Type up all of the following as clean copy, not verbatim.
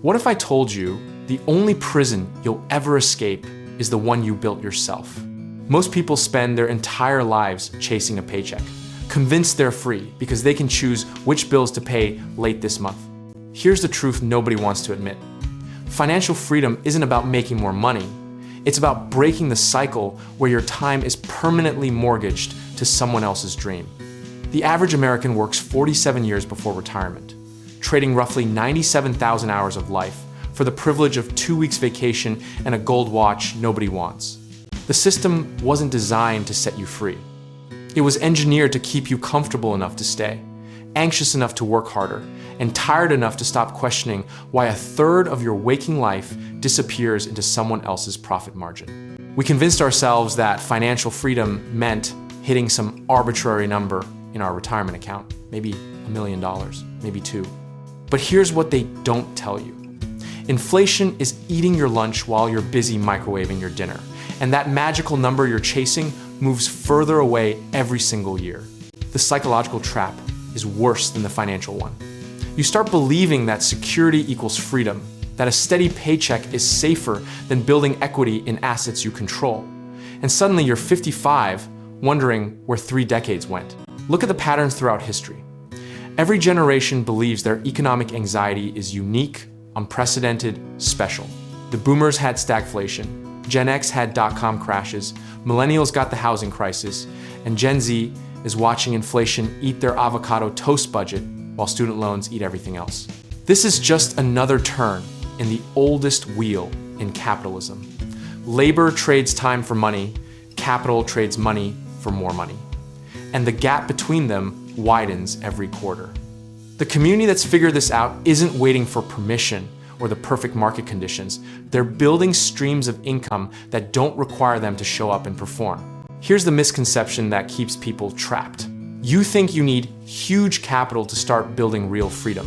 What if I told you the only prison you'll ever escape is the one you built yourself? Most people spend their entire lives chasing a paycheck, convinced they're free because they can choose which bills to pay late this month. Here's the truth nobody wants to admit. Financial freedom isn't about making more money. It's about breaking the cycle where your time is permanently mortgaged to someone else's dream. The average American works 47 years before retirement, trading roughly 97,000 hours of life for the privilege of 2 weeks vacation and a gold watch nobody wants. The system wasn't designed to set you free. It was engineered to keep you comfortable enough to stay, anxious enough to work harder, and tired enough to stop questioning why a third of your waking life disappears into someone else's profit margin. We convinced ourselves that financial freedom meant hitting some arbitrary number in our retirement account, maybe $1 million, maybe $2 million. But here's what they don't tell you. Inflation is eating your lunch while you're busy microwaving your dinner, and that magical number you're chasing moves further away every single year. The psychological trap is worse than the financial one. You start believing that security equals freedom, that a steady paycheck is safer than building equity in assets you control. And suddenly you're 55, wondering where 3 decades went. Look at the patterns throughout history. Every generation believes their economic anxiety is unique, unprecedented, special. The boomers had stagflation, Gen X had dot-com crashes, millennials got the housing crisis, and Gen Z is watching inflation eat their avocado toast budget while student loans eat everything else. This is just another turn in the oldest wheel in capitalism. Labor trades time for money, capital trades money for more money. And the gap between them widens every quarter. The community that's figured this out isn't waiting for permission or the perfect market conditions. They're building streams of income that don't require them to show up and perform. Here's the misconception that keeps people trapped. You think you need huge capital to start building real freedom.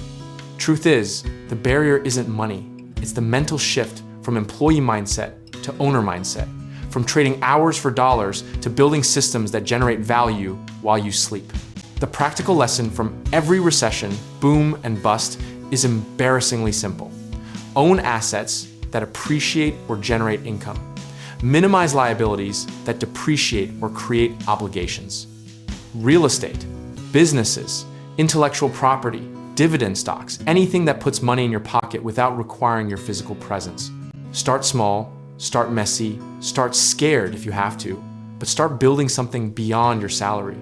Truth is, the barrier isn't money. It's the mental shift from employee mindset to owner mindset, from trading hours for dollars to building systems that generate value while you sleep. The practical lesson from every recession, boom and bust, is embarrassingly simple. Own assets that appreciate or generate income. Minimize liabilities that depreciate or create obligations. Real estate, businesses, intellectual property, dividend stocks, anything that puts money in your pocket without requiring your physical presence. Start small, start messy, start scared if you have to, but start building something beyond your salary.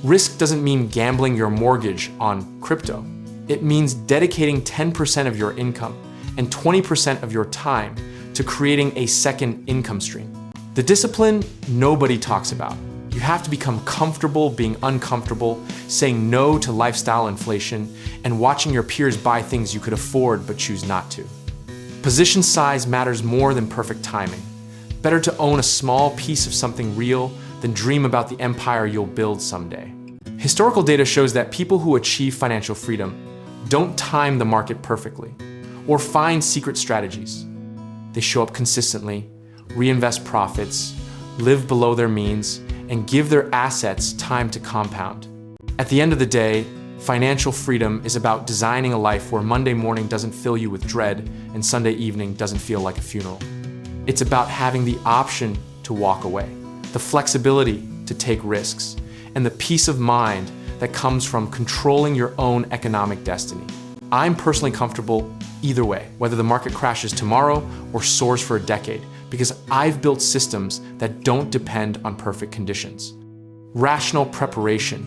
Risk doesn't mean gambling your mortgage on crypto. It means dedicating 10% of your income and 20% of your time to creating a second income stream. The discipline nobody talks about. You have to become comfortable being uncomfortable, saying no to lifestyle inflation, and watching your peers buy things you could afford but choose not to. Position size matters more than perfect timing. Better to own a small piece of something real than dream about the empire you'll build someday. Historical data shows that people who achieve financial freedom don't time the market perfectly or find secret strategies. They show up consistently, reinvest profits, live below their means, and give their assets time to compound. At the end of the day, financial freedom is about designing a life where Monday morning doesn't fill you with dread and Sunday evening doesn't feel like a funeral. It's about having the option to walk away, the flexibility to take risks, and the peace of mind that comes from controlling your own economic destiny. I'm personally comfortable either way, whether the market crashes tomorrow or soars for a decade, because I've built systems that don't depend on perfect conditions. Rational preparation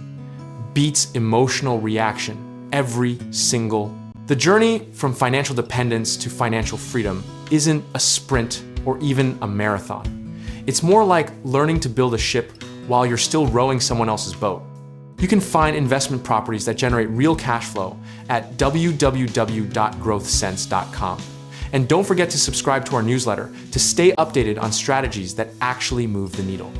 beats emotional reaction every single. The journey from financial dependence to financial freedom isn't a sprint or even a marathon. It's more like learning to build a ship while you're still rowing someone else's boat. You can find investment properties that generate real cash flow at www.growthsense.com. And don't forget to subscribe to our newsletter to stay updated on strategies that actually move the needle.